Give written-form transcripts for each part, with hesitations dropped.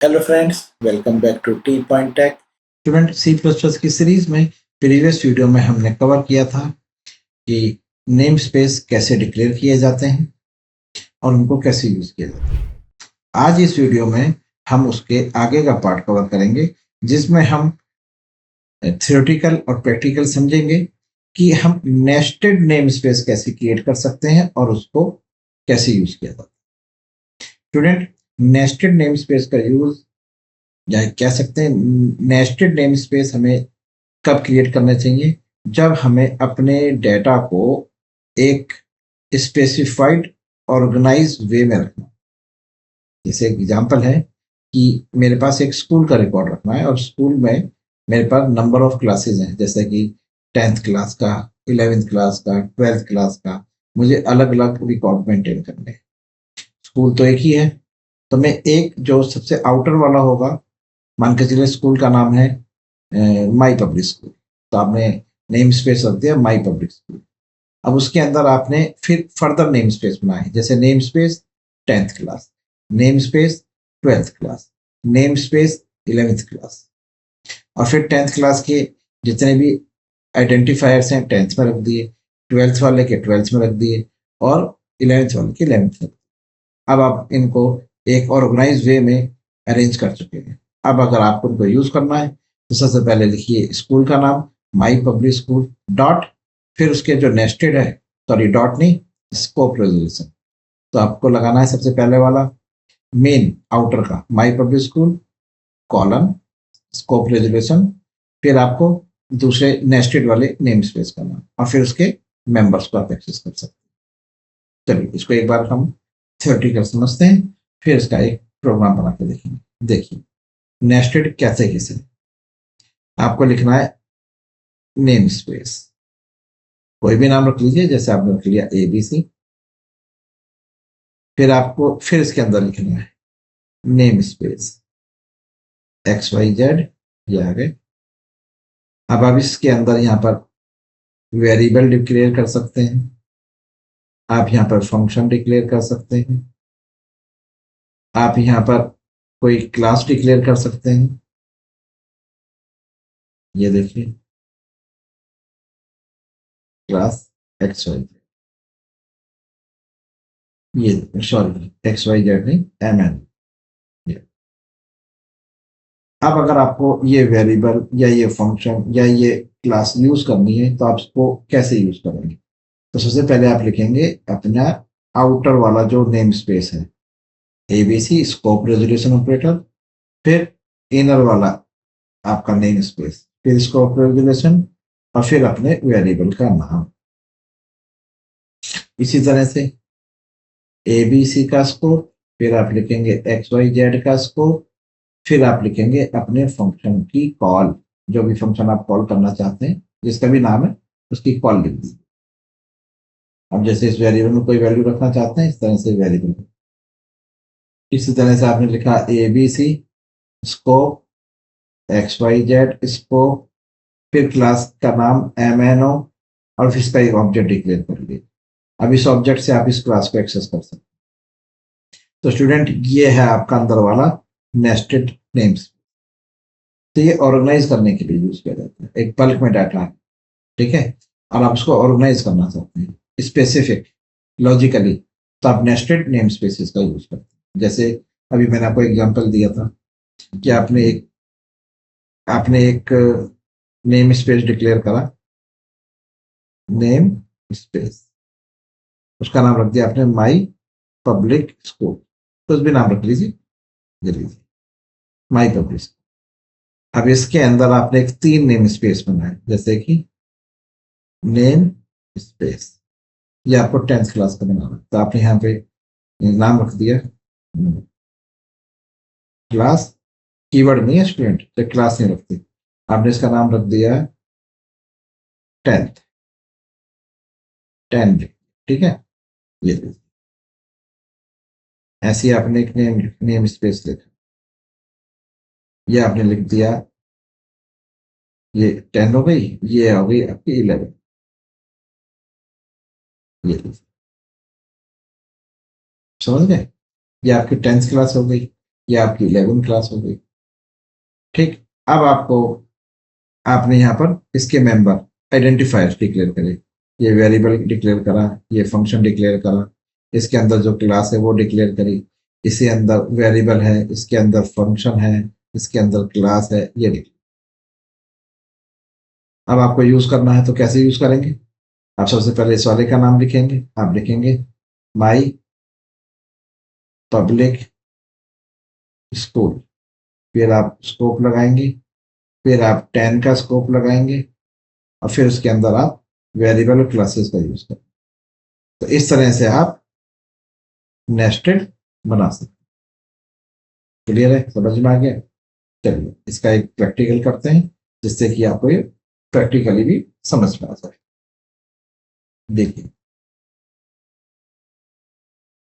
Hello friends, welcome back to T point tech. Student C plus plus की series में previous video में हमने cover किया था कि नेम स्पेस कैसे डिक्लेयर किए जाते हैं और उनको कैसे यूज किया जाता है। आज इस वीडियो में हम उसके आगे का पार्ट कवर करेंगे जिसमें हम थियोरेटिकल और प्रैक्टिकल समझेंगे कि हम नेस्टेड नेम स्पेस कैसे क्रिएट कर सकते हैं और उसको कैसे यूज किया जाता है। स्टूडेंट, नेस्टेड नेम स्पेस का यूज या कह सकते हैं नेस्टेड नेम स्पेस हमें कब क्रिएट करना चाहिए, जब हमें अपने डेटा को एक स्पेसिफाइड ऑर्गेनाइज वे में रखना। जैसे एक एग्जांपल है कि मेरे पास एक स्कूल का रिकॉर्ड रखना है और स्कूल में मेरे पास नंबर ऑफ क्लासेस हैं, जैसे कि 10th क्लास का, 11th क्लास का, 12th क्लास का। मुझे अलग अलग रिकॉर्ड मेंटेन करने हैं। स्कूल तो एक ही है, तो मैं एक जो सबसे आउटर वाला होगा, मान के चलिए स्कूल का नाम है माई पब्लिक स्कूल, तो आपने नेम स्पेस रख दिया माई पब्लिक स्कूल। अब उसके अंदर आपने फिर फर्दर नेम स्पेस बनाए, जैसे name space 10th class, name space 12th class, name space 11th class, और फिर 10th क्लास के जितने भी आइडेंटिफायर्स हैं 10th में रख दिए, 12th वाले के 12th में रख दिए और 11th वाले के 11th में। अब आप इनको एक ऑर्गेनाइज वे में अरेंज कर चुके हैं। अब अगर आपको इनको यूज करना है तो सबसे पहले लिखिए स्कूल का नाम माई पब्लिक स्कूल डॉट, फिर उसके जो नेस्टेड है, सॉरी डॉट नहीं, स्कोप रेजोल्यूशन। तो आपको लगाना है सबसे पहले वाला मेन आउटर का माई public school colon scope resolution, फिर आपको दूसरे नेस्टेड वाले नेम स्पेस करना और फिर उसके मेंबर्स को आप एक्सेस कर सकते हैं। चलिए इसको एक बार हम थियोरेटिकल समझते हैं, फिर इसका एक प्रोग्राम बना के देखेंगे। देखिए नेस्टेड कैसे कैसे आपको लिखना है नेम स्पेस, कोई भी नाम रख लीजिए, जैसे आपने रख लिया ABC। फिर आपको फिर इसके अंदर लिखना है नेम स्पेस XYZ, ये आ गए। अब आप इसके अंदर यहाँ पर वेरिएबल डिक्लेयर कर सकते हैं, आप यहाँ पर फंक्शन डिक्लेयर कर सकते हैं, आप यहाँ पर कोई क्लास डिक्लेयर कर सकते हैं। ये देखिए क्लास XYZ, ये सॉरी XYZ नहीं MN। अब अगर आपको ये वेरिएबल या ये फंक्शन या ये क्लास यूज करनी है तो आप इसको कैसे यूज करेंगे। तो सबसे पहले आप लिखेंगे अपना आउटर वाला जो नेम स्पेस है ABC स्कोप रेजोल्यूशन ऑपरेटर, फिर इनर वाला आपका नेम स्पेस, फिर स्कोप रेजोल्यूशन और फिर अपने वेरिएबल का नाम। इसी तरह से ABC का स्कोप, फिर आप लिखेंगे XYZ का स्कोप, फिर आप लिखेंगे अपने फंक्शन की कॉल, जो भी फंक्शन आप कॉल करना चाहते हैं जिसका भी नाम है उसकी कॉल लिख दीजिए। अब जैसे इस वेरिएबल में कोई वैल्यू रखना चाहते हैं इस तरह से वेरिएबल, इसी तरह से आपने लिखा ABC स्कोप XYZ स्कोप, फिर क्लास का नाम MNO और फिर इसका एक ऑब्जेक्ट डिक्लेयर कर लिए। अब इस ऑब्जेक्ट से आप इस क्लास को एक्सेस कर सकते हैं। तो स्टूडेंट ये है आपका अंदर वाला नेस्टेड नेम्स। तो ये ऑर्गेनाइज करने के लिए यूज किया जाता है, एक बल्क में डाटा है, ठीक है, और आप उसको ऑर्गेनाइज करना चाहते हैं स्पेसिफिक लॉजिकली, तो आप नेस्टेड नेम स्पेसिस का यूज करते हैं। जैसे अभी मैंने आपको एग्जांपल दिया था कि आपने एक नेम स्पेस डिक्लेयर करा, नेम स्पेस, उसका नाम रख दिया आपने माई पब्लिक स्कूल, कुछ भी नाम रख लीजिए, ये लीजिए माई पब्लिक स्कूल। अब इसके अंदर आपने एक 3 नेम स्पेस बनाए, जैसे कि नेम स्पेस, ये आपको 10th क्लास का बनाना, तो आपने यहाँ पे नाम रख दिया क्लास, कीवर्ड नहीं है स्टूडेंट, तो क्लास नहीं रखती, आपने इसका नाम रख दिया 10th 10, ठीक है। ये ऐसे ही आपने एक नेम स्पेस लिखा, ये आपने लिख दिया, ये 10 हो गई, ये हो गई आपकी 11, ये समझ गए, ये आपकी 10th क्लास हो गई, ये आपकी 11 क्लास हो गई। ठीक, अब आपने यहाँ पर इसके मेंबर आइडेंटिफायर डिक्लेयर करे, ये वेरिएबल डिक्लेयर करा, ये फंक्शन डिक्लेयर करा, इसके अंदर जो क्लास है वो डिक्लेयर करी, इसी अंदर वेरिएबल है, इसके अंदर फंक्शन है, इसके अंदर क्लास है, ये डिक्लेयर। अब आपको यूज करना है तो कैसे यूज करेंगे? आप सबसे पहले इस वाले का नाम लिखेंगे, आप लिखेंगे माई पब्लिक स्कूल, फिर आप स्कोप लगाएंगे, फिर आप 10 का स्कोप लगाएंगे, और फिर उसके अंदर आप वेरिएबल और क्लासेस का यूज करें। तो इस तरह से आप नेस्टेड बना सकते हैं। क्लियर है, समझ में आ गया? चलिए इसका एक प्रैक्टिकल करते हैं, जिससे कि आपको ये प्रैक्टिकली भी समझ में आ जाए। देखिए,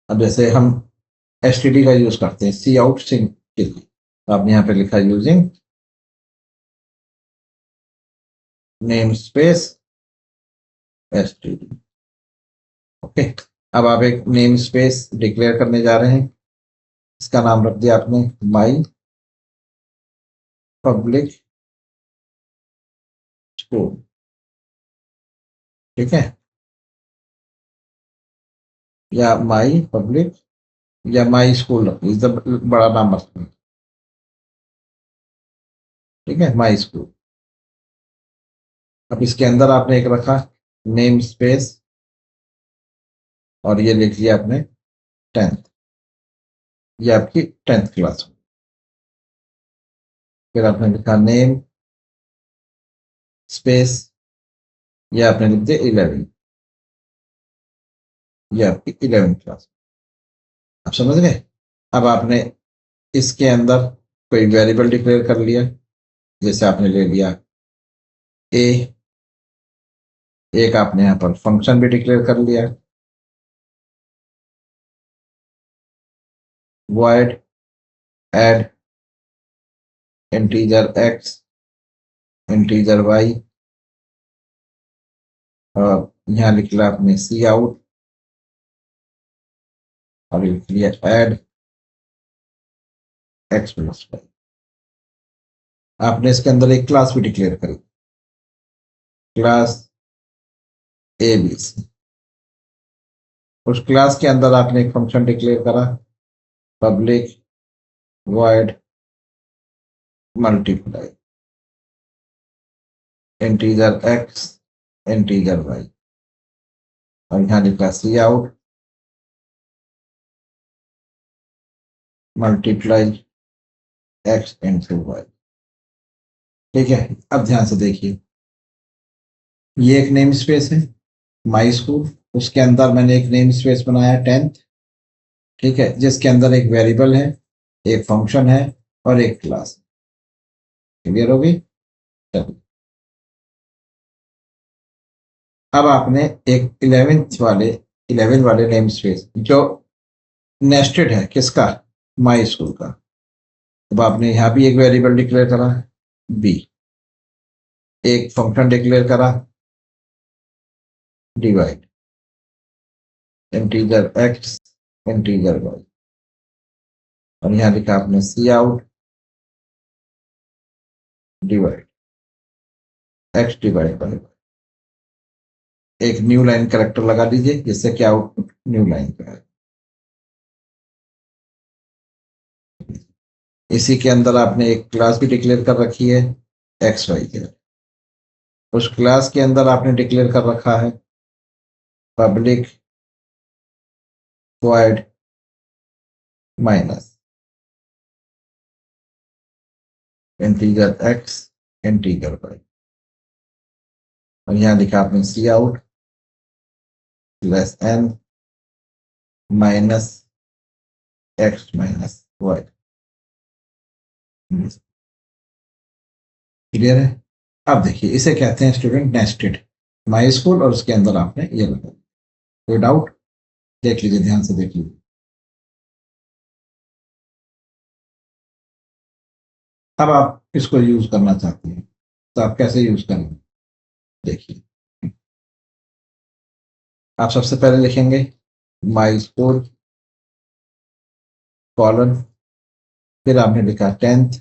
अब जैसे हम एसटीडी का यूज करते हैं सी आउट सिंक के लिए, तो आपने यहाँ पे लिखा using name space STD. Okay, अब आप एक नेम स्पेस डिक्लेयर करने जा रहे हैं, इसका नाम रख दिया आपने माई पब्लिक स्कूल। ठीक है, या माई पब्लिक या माई स्कूल रख दीजिए, बड़ा नाम रख दीजिए। ठीक है, माई स्कूल। अब इसके अंदर आपने एक रखा नेम स्पेस, और ये लिख लिया आपने 10th, ये आपकी 10th क्लास। फिर आपने लिखा नेम स्पेस, ये आपने लिख दिया 11, ये आपकी 11th क्लास। आप समझ गए? अब आपने इसके अंदर कोई वेरिएबल डिक्लेयर कर लिया, जैसे आपने ले लिया ए, एक आपने यहाँ पर फंक्शन भी डिक्लेयर कर लिया, void add integer x integer y, और यहाँ लिख लिया आपने सी आउट, और लिख लिया एड एक्स प्लस वाई। आपने इसके अंदर एक क्लास भी डिक्लेयर करी, क्लास ए बी सी। उस क्लास के अंदर आपने एक फंक्शन डिक्लेयर करा, public void multiply integer x integer y, और यहाँ लिखा c out multiply x into y. ठीक है, अब ध्यान से देखिए, ये एक नेम स्पेस है माई स्कूल, उसके अंदर मैंने एक नेम स्पेस बनाया 10th। ठीक है, जिसके अंदर एक वेरिएबल है, एक फंक्शन है, और एक क्लास। क्लियर होगी? चलिए, अब आपने एक 11 वाले नेम स्पेस जो नेस्टेड है, किसका? माई स्कूल का। अब आपने यहाँ भी एक वेरिएबल डिक्लेयर करा बी, एक फंक्शन डिक्लेयर करा divide integer x integer y, और यहाँ लिखा आपने c out divide x divide by, एक न्यू लाइन कैरेक्टर लगा दीजिए, जिससे कि आउटपुट न्यू लाइन का है। इसी के अंदर आपने एक क्लास भी डिक्लेयर कर रखी है एक्स वाई के, उस क्लास के अंदर आपने डिक्लेयर कर रखा है public void minus integer x integer y, और यहाँ लिखा आपने c out less than minus x minus y. Clear है? अब देखिए, इसे कहते हैं स्टूडेंट नेस्टेड माई स्कूल, और उसके अंदर आपने ये लगा। कोई डाउट? देख लीजिए, ध्यान से देख लीजिए। अब आप इसको यूज करना चाहते हैं, तो आप कैसे यूज करेंगे? देखिए, आप सबसे पहले लिखेंगे माई स्कूल कॉलन फिर आपने लिखा 10th,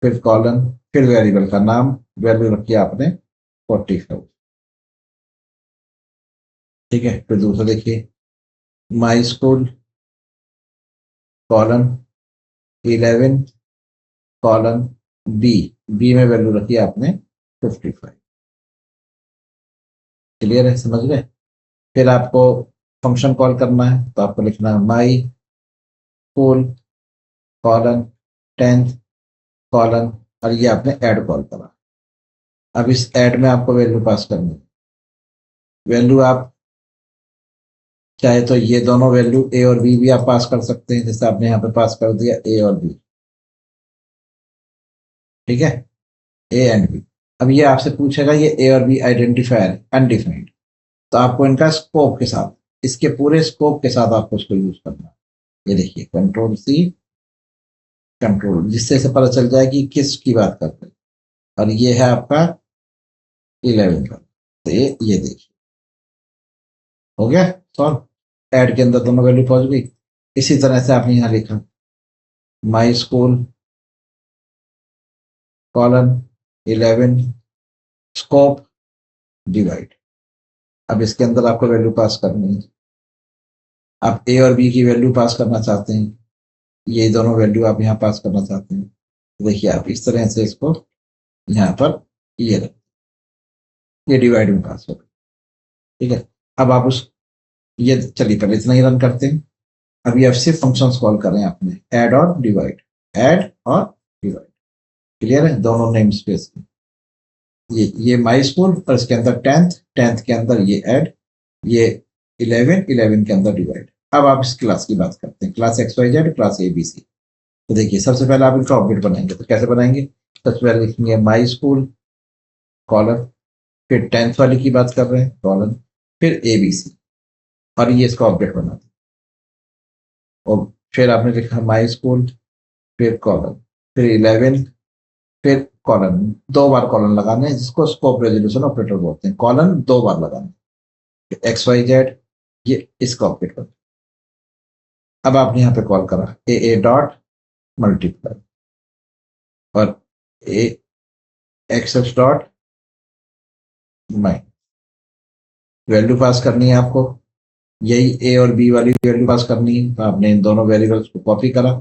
फिर कॉलन, फिर वेरिएबल का नाम, वैल्यू रखी आपने 45। ठीक है, फिर दूसरा देखिए, my school colon 11 colon B, B में वैल्यू रखी आपने 55। क्लियर है, समझ गए। फिर आपको फंक्शन कॉल करना है तो आपको लिखना है माई स्कूल कॉलन 10th कॉलन, और ये आपने ऐड कॉल करा। अब इस ऐड में आपको वैल्यू पास करनी है। वैल्यू आप चाहे तो ये दोनों वैल्यू ए और बी भी आप पास कर सकते हैं, जैसे आपने यहाँ पे पास कर दिया ए और बी। ठीक है, ए एंड बी। अब ये आपसे पूछेगा ये ए और बी आइडेंटिफायर अनडिफाइंड, तो आपको इनका स्कोप के साथ, इसके पूरे स्कोप के साथ आपको इसको यूज करना है। ये देखिए कंट्रोल सी कंट्रोल, जिससे से पता चल जाए कि किस की बात करते हैं। और ये है आपका 11 का, तो ये देखिए हो गया सॉल्व। ऐड के अंदर दोनों वैल्यू पहुंच गई। इसी तरह से आपने यहाँ लिखा माई स्कूल कॉलन 11 स्कोप डिवाइड। अब इसके अंदर आपको वैल्यू पास करनी है। आप ए और बी की वैल्यू पास करना चाहते हैं, ये दोनों वैल्यू आप यहाँ पास करना चाहते हैं, तो देखिए आप इस तरह से इसको यहाँ पर ये रख, ये डिवाइड में पास हो। ठीक है, अब आप उस, ये चलिए पहले इतना ही रन करते हैं। अब ये सिर्फ फंक्शंस कॉल कर रहे हैं आपने, ऐड और डिवाइड, ऐड और डिवाइड। क्लियर है, दोनों नेम स्पेस में ये माई स्कूल और इसके अंदर 10th के अंदर ये ऐड, ये 11 के अंदर डिवाइड। अब आप इस क्लास की बात करते हैं, क्लास XYZ, क्लास ABC। तो देखिए सबसे पहले आप इनका ऑब्जेक्ट बनाएंगे, तो कैसे बनाएंगे? सबसे पहले लिखेंगे माई स्कूल कॉलन, फिर 10th वाली की बात कर रहे हैं कॉलन, फिर ABC, और ये इसका ऑब्जेक्ट बना दिया। और फिर आपने लिखा माई स्कूल, फिर कॉलन, फिर 11, फिर कॉलन, 2 बार कॉलन लगाने हैं, जिसको स्कोप रेजोल्यूशन ऑपरेटर बोलते हैं। कॉलन 2 बार लगाने, XYZ, ये इसका ऑब्जेक्ट बना। अब आपने यहाँ पे कॉल करा ए डॉट मल्टीप्लाई और a access dot minus, value pass करनी है आपको, यही ए और बी वाली वैल्यू पास करनी है। तो आपने इन दोनों वेरिएबल्स को कॉपी करा,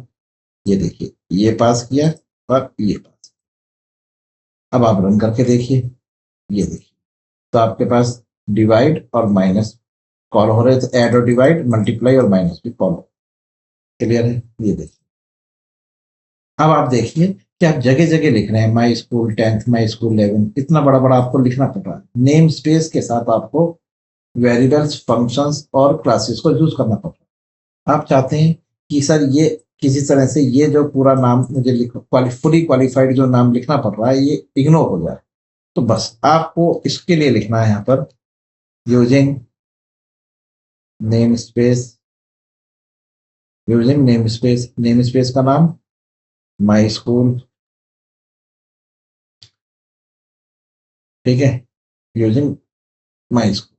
ये देखिए ये पास किया और ये पास। अब आप रन करके देखिए, ये देखिए तो आपके पास डिवाइड और माइनस कॉल हो रहे थे, ऐड और डिवाइड, मल्टीप्लाई और माइनस भी कॉल हो। क्लियर है, ये देखिए। अब आप देखिए कि आप जगह जगह लिख रहे हैं my school 10th, my school 11, इतना बड़ा बड़ा आपको लिखना पड़ रहा है। नेम स्पेस के साथ आपको वेरिएबल्स, फंक्शंस और क्लासेस को यूज करना पड़ रहा है। आप चाहते हैं कि सर ये किसी तरह से ये जो पूरा नाम मुझे फुली क्वालिफाइड जो नाम लिखना पड़ रहा है ये इग्नोर हो जाए, तो बस आपको इसके लिए लिखना है यहाँ पर using name space, using name space, name space का नाम माई स्कूल। ठीक है, यूजिंग माई स्कूल,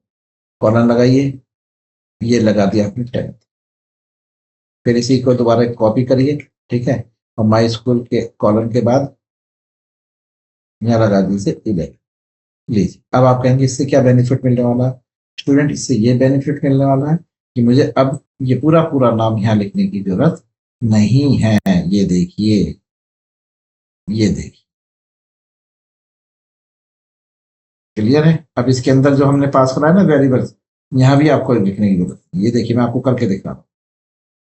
कॉलन लगाइए, ये लगा दिया आपने 10th। फिर इसी को दोबारा कॉपी करिए, ठीक है, और माई स्कूल के कॉलन के बाद यहाँ लगा दीजिए 11। लीजिए, अब आप कहेंगे इससे क्या बेनिफिट मिलने वाला है स्टूडेंट? इससे ये बेनिफिट मिलने वाला है कि मुझे अब ये पूरा पूरा नाम यहाँ लिखने की जरूरत नहीं है। ये देखिए, ये देखिए, क्लियर है। अब इसके अंदर जो हमने पास करा है ना वेरिएबल्स, यहाँ भी आपको लिखने की जरूरत है। ये देखिए, मैं आपको करके दिखा रहा हूँ,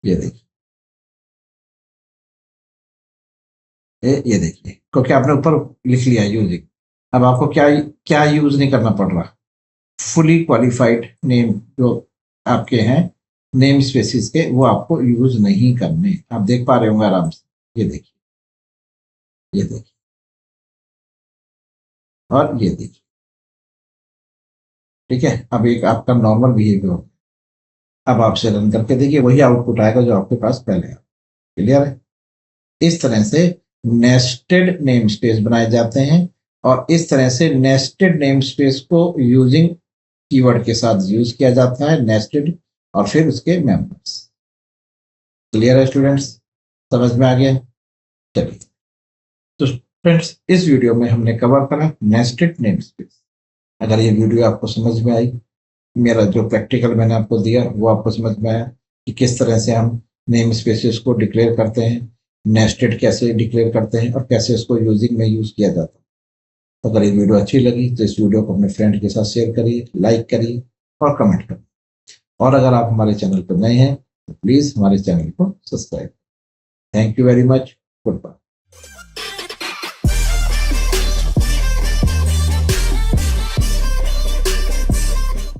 ये देखिए, ये देखिए, क्योंकि आपने ऊपर लिख लिया यूजिंग। अब आपको क्या क्या यूज नहीं करना पड़ रहा, फुली क्वालिफाइड नेम जो आपके हैं नेम स्पेसिस के, वो आपको यूज नहीं करने। आप देख पा रहे होंगे आराम से, ये देखिए, ये देखिए, और ये देखिए। ठीक है, अब एक आपका नॉर्मल बिहेवियर। अब आपसे रन करके देखिए, वही आउटपुट आएगा जो आपके पास पहले है। क्लियर है, इस तरह से नेस्टेड नेम स्पेस बनाए जाते हैं, और इस तरह से नेस्टेड नेम स्पेस को यूजिंग कीवर्ड के साथ यूज किया जाता है, नेस्टेड, और फिर उसके मेंबर्स। क्लियर है स्टूडेंट्स, समझ में आ गया? चलिए, तो फ्रेंड्स इस वीडियो में हमने कवर करा नेस्टेड नेम स्पेस। अगर ये वीडियो आपको समझ में आई, मेरा जो प्रैक्टिकल मैंने आपको दिया वो आपको समझ में आया कि किस तरह से हम नेम स्पेसेस को डिक्लेयर करते हैं, नेस्टेड कैसे डिक्लेयर करते हैं और कैसे इसको यूजिंग में यूज किया जाता है। तो अगर ये वीडियो अच्छी लगी तो इस वीडियो को अपने फ्रेंड के साथ शेयर करिए, लाइक करिए और कमेंट करिए। और अगर आप हमारे चैनल पर नए हैं तो प्लीज हमारे चैनल को subscribe. Thank you very much. Good bye.